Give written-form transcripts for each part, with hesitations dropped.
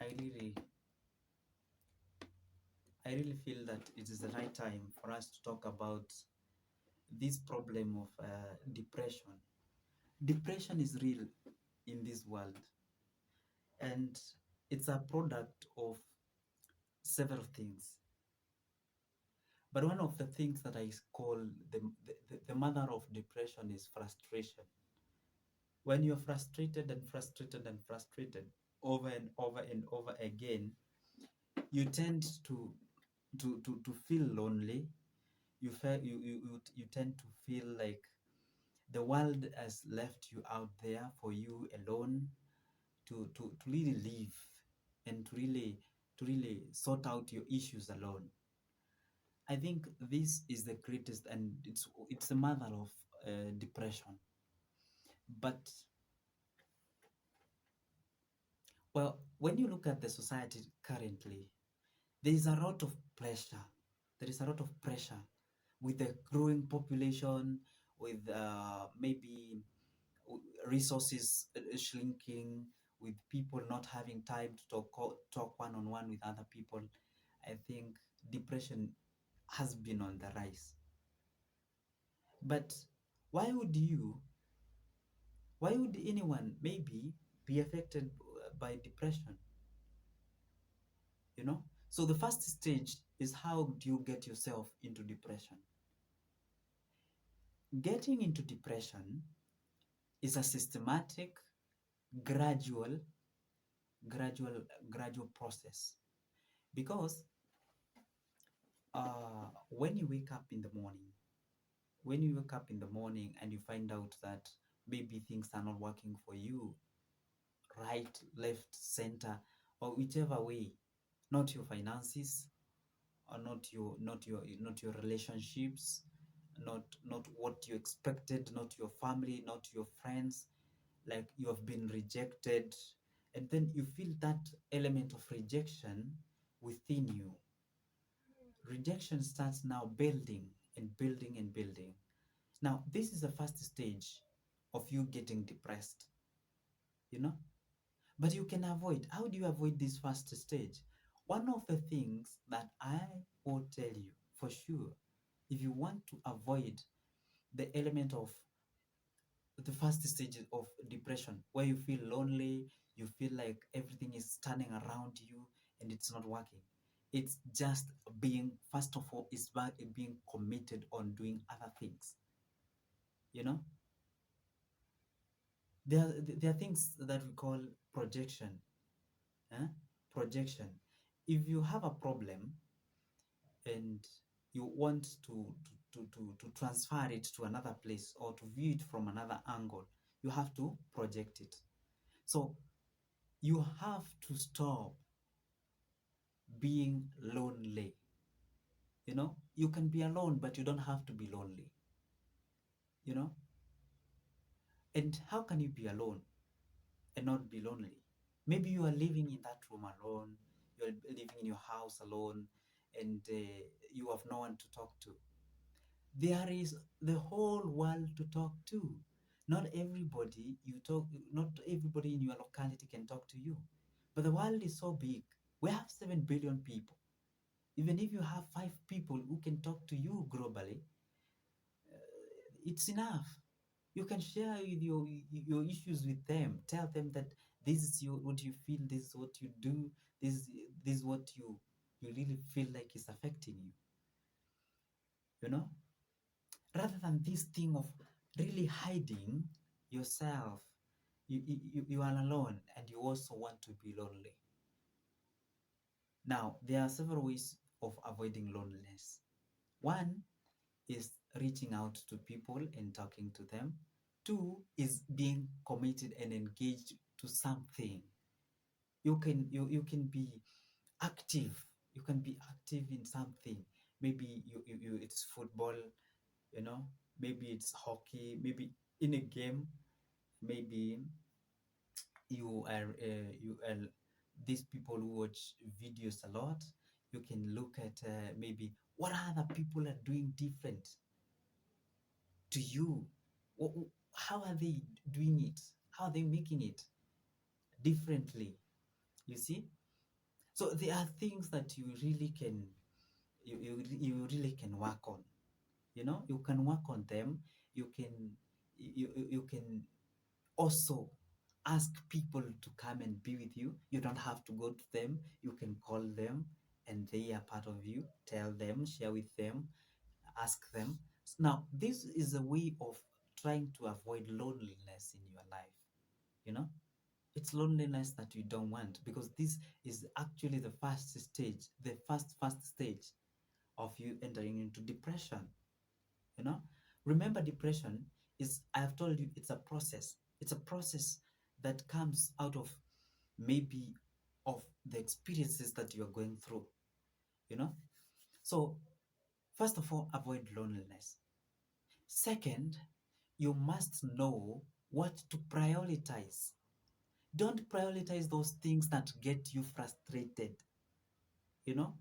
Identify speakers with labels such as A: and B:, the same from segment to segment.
A: I really I really feel that it is the right time for us to talk about this problem of depression. Depression is real in this world, and it's a product of several things. But one of the things that I call the mother of depression is frustration. When you're frustrated and frustrated and frustrated over and over and over again, you tend to feel lonely. You tend to feel like the world has left you out there for you alone to really live and to really sort out your issues alone. I think this is the greatest, and it's the mother of depression. But well, when you look at the society currently, there is a lot of pressure. There is a lot of pressure with the growing population, with maybe resources shrinking, with people not having time to talk one on one with other people. I think depression has been on the rise. But why would you, why would anyone maybe be affected by depression? You know? So the first stage is, how do you get yourself into depression? Getting into depression is a systematic, gradual, gradual process. Because when you wake up in the morning, when you wake up in the morning and you find out that maybe things are not working for you, right, left, center, or whichever way, not your finances, or not your relationships, not what you expected, not your family, not your friends, like you have been rejected, and then you feel that element of rejection within you. Rejection starts now building and building and building. Now this is the first stage of you getting depressed, you know. But you can avoid. How do you avoid this first stage? One of the things that I will tell you for sure, if you want to avoid the element of the first stage of depression, where you feel lonely, you feel like everything is turning around you and it's not working, it's just being, first of all, is being committed on doing other things. You know, there are things that we call projection. eh? Projection. If you have a problem and you want to transfer it to another place or to view it from another angle, you have to project it. So you have to stop being lonely. You know, you can be alone, but you don't have to be lonely. You know, and how can you be alone and not be lonely? Maybe you are living in that room alone, you're living in your house alone, and you have no one to talk to. There is the whole world to talk to. Not everybody you talk, not everybody in your locality can talk to you. But the world is so big. We have 7 billion people. Even if you have 5 people who can talk to you globally, it's enough. You can share with your issues with them. Tell them that this is what you feel, this is what you do, this is what you really feel like is affecting you. You know, rather than this thing of really hiding yourself. You are alone and you also want to be lonely. Now, there are several ways of avoiding loneliness. One is reaching out to people and talking to them. Two is being committed and engaged to something. You can be active. You can be active in something. Maybe it's football, you know, maybe it's hockey, maybe in a game, maybe you are these people who watch videos a lot. You can look at maybe what other people are doing different to you. How are they doing it? How are they making it differently? You see? So there are things that you really can work on. You know, you can work on them. You can also ask people to come and be with you. You don't have to go to them. You can call them and they are part of you. Tell them, share with them, ask them. Now, this is a way of trying to avoid loneliness in your life. You know, it's loneliness that you don't want, because this is actually the first stage, the first stage of you entering into depression. You know, remember, depression is, I have told you, it's a process. It's a process that comes out of maybe of the experiences that you are going through. You know, so first of all, avoid loneliness. Second, you must know what to prioritize. Don't prioritize those things that get you frustrated. You know,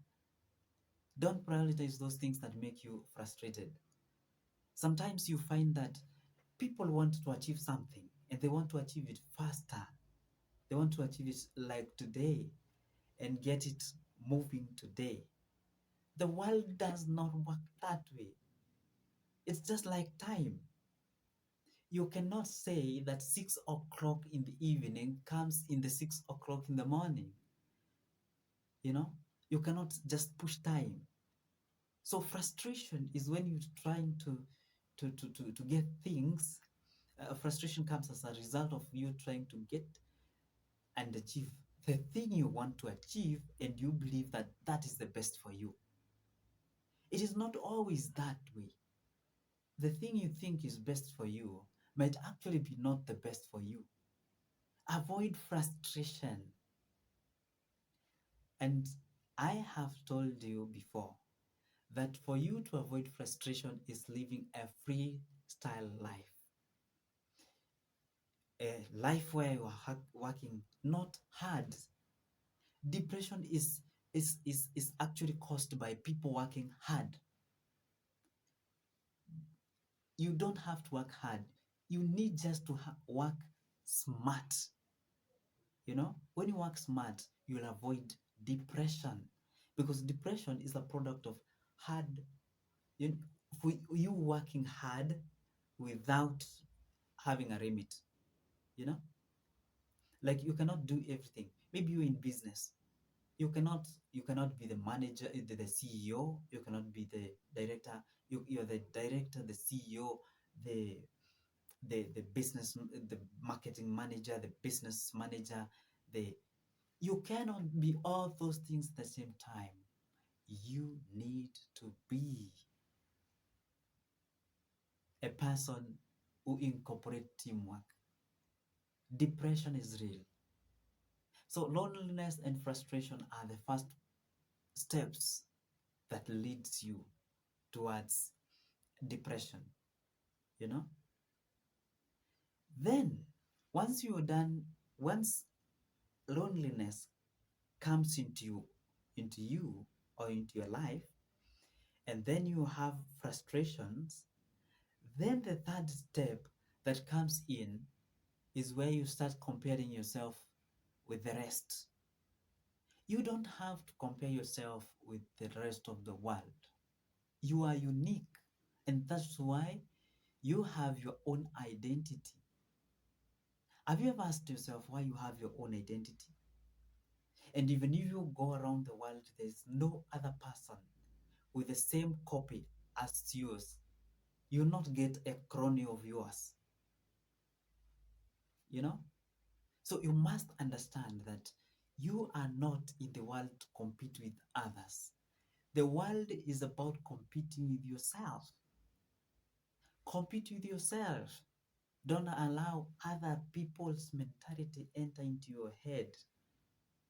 A: don't prioritize those things that make you frustrated. Sometimes you find that people want to achieve something and they want to achieve it faster. They want to achieve it like today and get it moving today. The world does not work that way. It's just like time. You cannot say that 6 o'clock in the evening comes in the 6 o'clock in the morning. You know, you cannot just push time. So frustration is when you're trying to get things. Frustration comes as a result of you trying to get and achieve the thing you want to achieve, and you believe that that is the best for you. It is not always that way. The thing you think is best for you might actually be not the best for you. Avoid frustration. And I have told you before that for you to avoid frustration is living a freestyle life, a life where you are working not hard. Depression is actually caused by people working hard. You don't have to work hard. You need just to work smart. You know, when you work smart, you'll avoid depression, because depression is a product of hard, you, you working hard without having a remit. You know, like you cannot do everything. Maybe you're in business. You cannot be the manager, the CEO. You cannot be the director. You're the director, the CEO, the the business, the marketing manager, the business manager. The You cannot be all those things at the same time. You need to be a person who incorporates teamwork. Depression is real. So loneliness and frustration are the first steps that leads you towards depression. You know, then once you're done, once loneliness comes into you or into your life, and then you have frustrations, then the third step that comes in is where you start comparing yourself with the rest. You don't have to compare yourself with the rest of the world. You are unique, and that's why you have your own identity. Have you ever asked yourself why you have your own identity? And even if you go around the world, there's no other person with the same copy as yours. You'll not get a crony of yours, you know? So you must understand that you are not in the world to compete with others. The world is about competing with yourself. Compete with yourself. Don't allow other people's mentality enter into your head,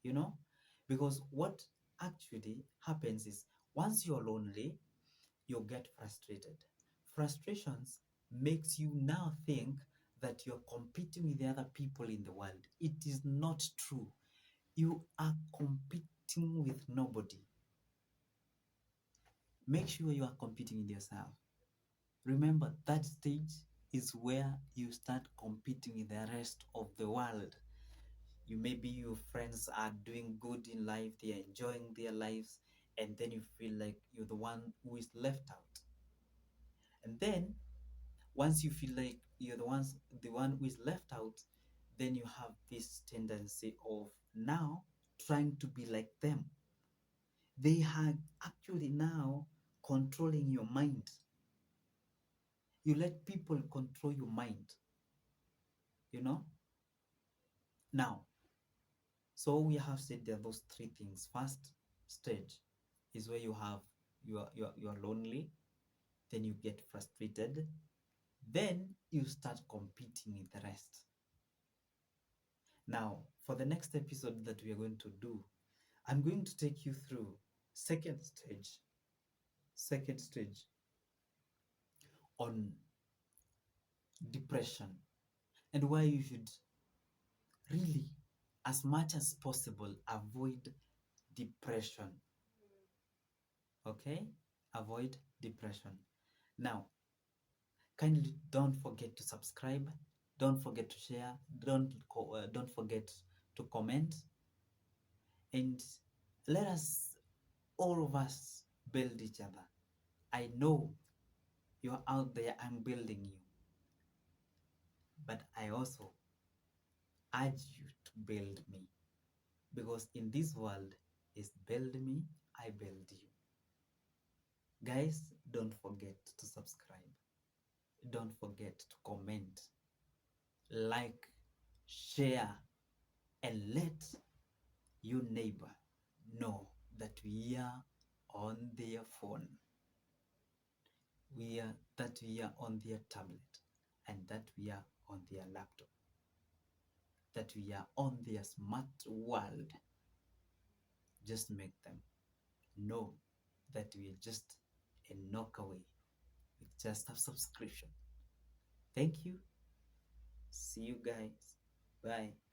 A: you know? Because what actually happens is, once you're lonely, you get frustrated. Frustrations makes you now think that you're competing with the other people in the world. It is not true. You are competing with nobody. Make sure you are competing with yourself. Remember, that stage is where you start competing with the rest of the world. You maybe your friends are doing good in life, they are enjoying their lives, and then you feel like you're the one who is left out. And then once you feel like you're the one who is left out, then you have this tendency of now trying to be like them. They are actually now controlling your mind. You let people control your mind, you know? Now, so we have said there are those three things. First stage is where you are lonely, then you get frustrated, then you start competing with the rest. Now, for the next episode that we are going to do, I'm going to take you through second stage, second stage on depression and why you should really, as much as possible, avoid depression. Okay? Avoid depression. Now, kindly don't forget to subscribe, don't forget to share, don't forget to comment, and let us, all of us, build each other. I know you're out there, I'm building you, but I also urge you to build me, because in this world is build me, I build you. Guys, don't forget to subscribe, don't forget to comment, like, share, and let your neighbor know that we are on their phone, we are on their tablet, and that we are on their laptop, that we are on their smart world. Just make them know that we are just a knock away with just a subscription. Thank you. See you guys. Bye.